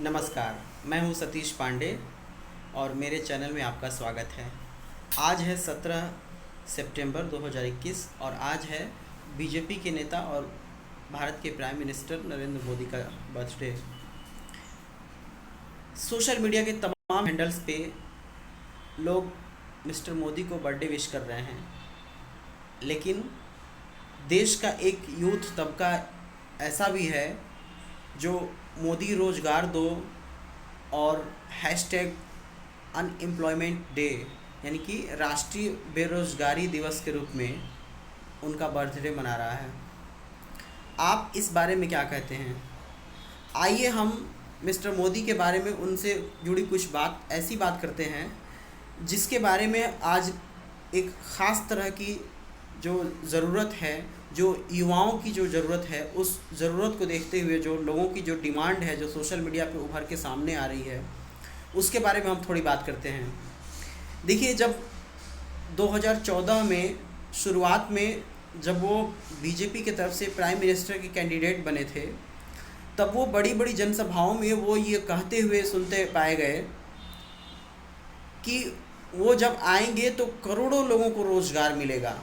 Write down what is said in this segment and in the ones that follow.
नमस्कार। मैं हूं सतीश पांडे और मेरे चैनल में आपका स्वागत है। आज है 17 सितंबर 2021 और आज है बीजेपी के नेता और भारत के प्राइम मिनिस्टर नरेंद्र मोदी का बर्थडे। सोशल मीडिया के तमाम हैंडल्स पे लोग मिस्टर मोदी को बर्थडे विश कर रहे हैं, लेकिन देश का एक यूथ तबका ऐसा भी है जो मोदी रोजगार दो और हैशटैग अनएम्प्लॉयमेंट डे यानी कि राष्ट्रीय बेरोजगारी दिवस के रूप में उनका बर्थडे मना रहा है। आप इस बारे में क्या कहते हैं? आइए हम मिस्टर मोदी के बारे में उनसे जुड़ी कुछ ऐसी बात करते हैं जिसके बारे में आज एक ख़ास तरह की जो ज़रूरत है, जो युवाओं की जो ज़रूरत है, उस ज़रूरत को देखते हुए जो लोगों की जो डिमांड है, जो सोशल मीडिया पे उभर के सामने आ रही है, उसके बारे में हम थोड़ी बात करते हैं। देखिए, जब 2014 में शुरुआत में जब वो बीजेपी की तरफ से प्राइम मिनिस्टर के कैंडिडेट बने थे, तब वो बड़ी बड़ी जनसभाओं में वो ये कहते हुए सुनते पाए गए कि वो जब आएंगे तो करोड़ों लोगों को रोज़गार मिलेगा।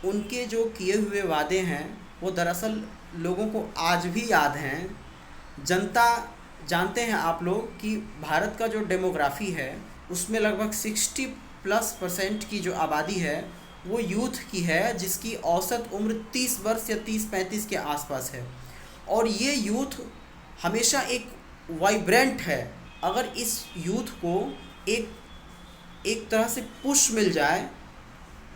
उनके जो किए हुए वादे हैं वो दरअसल लोगों को आज भी याद हैं। जनता जानते हैं आप लोग कि भारत का जो डेमोग्राफी है उसमें लगभग 60+% की जो आबादी है वो यूथ की है, जिसकी औसत उम्र 30 वर्ष या 30-35 के आसपास है। और ये यूथ हमेशा एक वाइब्रेंट है। अगर इस यूथ को एक एक तरह से पुश मिल जाए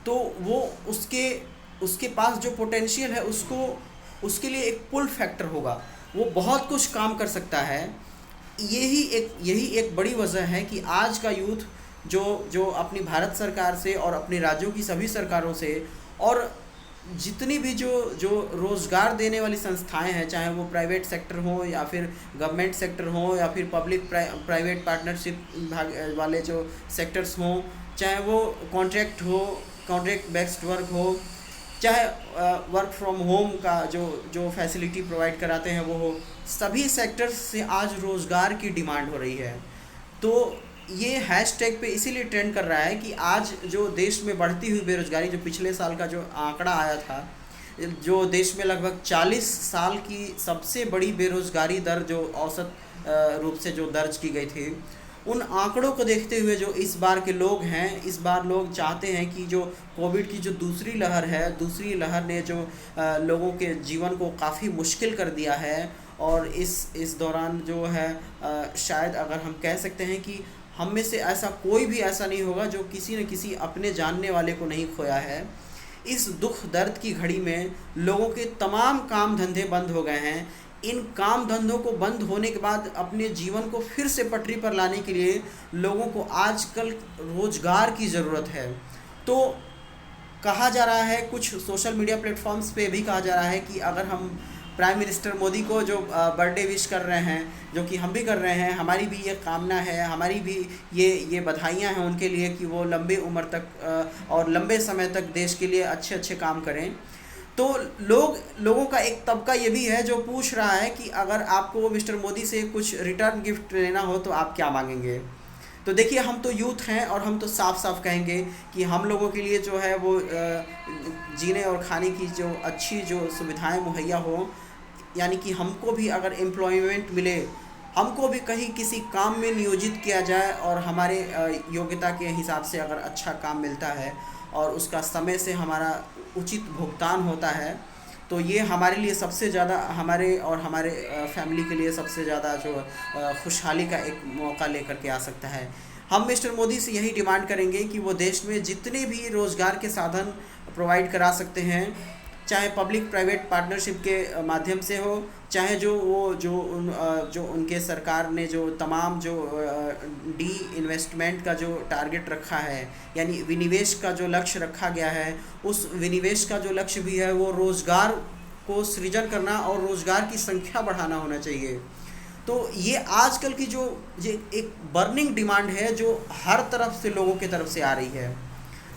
तो वो उसके पास जो पोटेंशियल है उसके लिए एक पुल फैक्टर होगा, वो बहुत कुछ काम कर सकता है। यही एक बड़ी वजह है कि आज का यूथ जो अपनी भारत सरकार से और अपने राज्यों की सभी सरकारों से और जितनी भी जो रोज़गार देने वाली संस्थाएं हैं, चाहे वो प्राइवेट सेक्टर हो या फिर गवर्नमेंट सेक्टर हो या फिर पब्लिक प्राइवेट पार्टनरशिप वाले जो सेक्टर्स हों, चाहे वो कॉन्ट्रैक्ट बेस्ड वर्क हो, चाहे वर्क फ्रॉम होम का जो फैसिलिटी प्रोवाइड कराते हैं वो हो, सभी सेक्टर्स से आज रोज़गार की डिमांड हो रही है। तो ये हैशटैग पे इसीलिए ट्रेंड कर रहा है कि आज जो देश में बढ़ती हुई बेरोज़गारी, जो पिछले साल का जो आंकड़ा आया था, जो देश में लगभग 40 साल की सबसे बड़ी बेरोज़गारी दर जो औसत रूप से जो दर्ज की गई थी, उन आंकड़ों को देखते हुए जो इस बार के लोग हैं, इस बार लोग चाहते हैं कि जो कोविड की जो दूसरी लहर है, दूसरी लहर ने जो लोगों के जीवन को काफ़ी मुश्किल कर दिया है, और इस दौरान जो है शायद अगर हम कह सकते हैं कि हम में से ऐसा कोई भी ऐसा नहीं होगा जो किसी न किसी अपने जानने वाले को नहीं खोया है। इस दुख दर्द की घड़ी में लोगों के तमाम काम धंधे बंद हो गए हैं। इन काम धंधों को बंद होने के बाद अपने जीवन को फिर से पटरी पर लाने के लिए लोगों को आजकल रोज़गार की ज़रूरत है। तो कहा जा रहा है, कुछ सोशल मीडिया प्लेटफॉर्म्स पे भी कहा जा रहा है कि अगर हम प्राइम मिनिस्टर मोदी को जो बर्थडे विश कर रहे हैं, जो कि हम भी कर रहे हैं, हमारी भी ये कामना है, हमारी भी ये बधाइयाँ हैं उनके लिए कि वो लंबी उम्र तक और लंबे समय तक देश के लिए अच्छे अच्छे काम करें। तो लोगों का एक तबका ये भी है जो पूछ रहा है कि अगर आपको मिस्टर मोदी से कुछ रिटर्न गिफ्ट लेना हो तो आप क्या मांगेंगे? तो देखिए, हम तो यूथ हैं और हम तो साफ साफ कहेंगे कि हम लोगों के लिए जो है वो जीने और खाने की जो अच्छी जो सुविधाएं मुहैया हो, यानी कि हमको भी अगर एम्प्लॉयमेंट मिले, हमको भी कहीं किसी काम में नियोजित किया जाए और हमारे योग्यता के हिसाब से अगर अच्छा काम मिलता है और उसका समय से हमारा उचित भुगतान होता है, तो ये हमारे लिए सबसे ज़्यादा, हमारे और हमारे फैमिली के लिए सबसे ज़्यादा जो खुशहाली का एक मौका लेकर के आ सकता है। हम मिस्टर मोदी से यही डिमांड करेंगे कि वो देश में जितने भी रोज़गार के साधन प्रोवाइड करा सकते हैं, चाहे पब्लिक प्राइवेट पार्टनरशिप के माध्यम से हो, चाहे जो उनके सरकार ने जो तमाम जो डी इन्वेस्टमेंट का जो टारगेट रखा है, यानी विनिवेश का जो लक्ष्य रखा गया है, उस विनिवेश का जो लक्ष्य भी है वो रोज़गार को सृजन करना और रोज़गार की संख्या बढ़ाना होना चाहिए। तो ये आजकल की जो ये एक बर्निंग डिमांड है जो हर तरफ से लोगों की तरफ से आ रही है।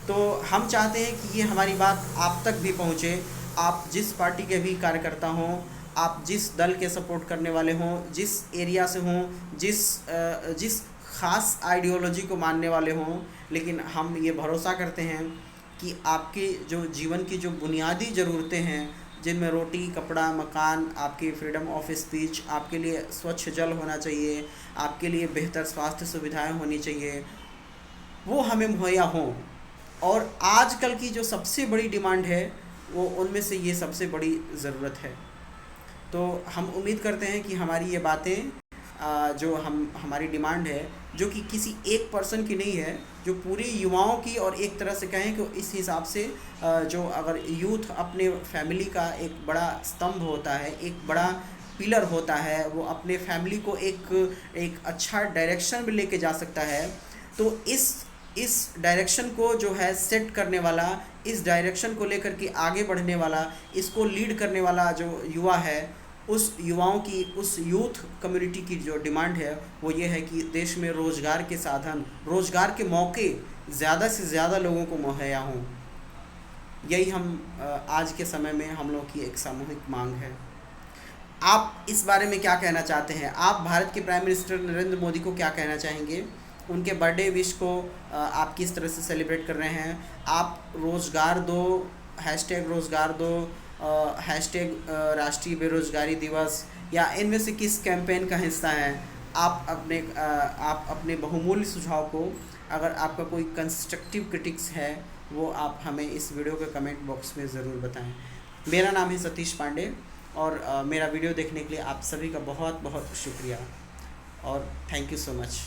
तो हम चाहते हैं कि ये हमारी बात आप तक भी पहुँचे। आप जिस पार्टी के भी कार्यकर्ता हों, आप जिस दल के सपोर्ट करने वाले हों, जिस एरिया से हों, जिस ख़ास आइडियोलॉजी को मानने वाले हों, लेकिन हम ये भरोसा करते हैं कि आपके जो जीवन की जो बुनियादी ज़रूरतें हैं, जिनमें रोटी, कपड़ा, मकान, आपकी फ्रीडम ऑफ स्पीच, आपके लिए स्वच्छ जल होना चाहिए, आपके लिए बेहतर स्वास्थ्य सुविधाएं होनी चाहिए, वो हमें मुहैया हों। और आजकल की जो सबसे बड़ी डिमांड है वो उनमें से ये सबसे बड़ी ज़रूरत है। तो हम उम्मीद करते हैं कि हमारी ये बातें जो हमारी डिमांड है, जो कि किसी एक पर्सन की नहीं है, जो पूरी युवाओं की, और एक तरह से कहें कि इस हिसाब से जो अगर यूथ अपने फैमिली का एक बड़ा स्तंभ होता है, एक बड़ा पिलर होता है, वो अपने फैमिली को एक अच्छा डायरेक्शन में लेके जा सकता है। तो इस डायरेक्शन को जो है सेट करने वाला, इस डायरेक्शन को लेकर के आगे बढ़ने वाला, इसको लीड करने वाला जो युवा है, उस युवाओं की, उस यूथ कम्युनिटी की जो डिमांड है वो ये है कि देश में रोज़गार के साधन, रोज़गार के मौके ज़्यादा से ज़्यादा लोगों को मुहैया हों। यही हम आज के समय में हम लोग की एक सामूहिक मांग है। आप इस बारे में क्या कहना चाहते हैं? आप भारत के प्राइम मिनिस्टर नरेंद्र मोदी को क्या कहना चाहेंगे? उनके बर्थडे विश को आप किस तरह से सेलिब्रेट कर रहे हैं? आप रोज़गार दो, हैशटैग रोज़गार दो, हैशटैग राष्ट्रीय बेरोज़गारी दिवस, या इनमें से किस कैंपेन का हिस्सा हैं? आप अपने बहुमूल्य सुझाव को, अगर आपका कोई कंस्ट्रक्टिव क्रिटिक्स है, वो आप हमें इस वीडियो के कमेंट बॉक्स में ज़रूर बताएं। मेरा नाम है सतीश पांडे, और मेरा वीडियो देखने के लिए आप सभी का बहुत बहुत शुक्रिया, और थैंक यू सो मच।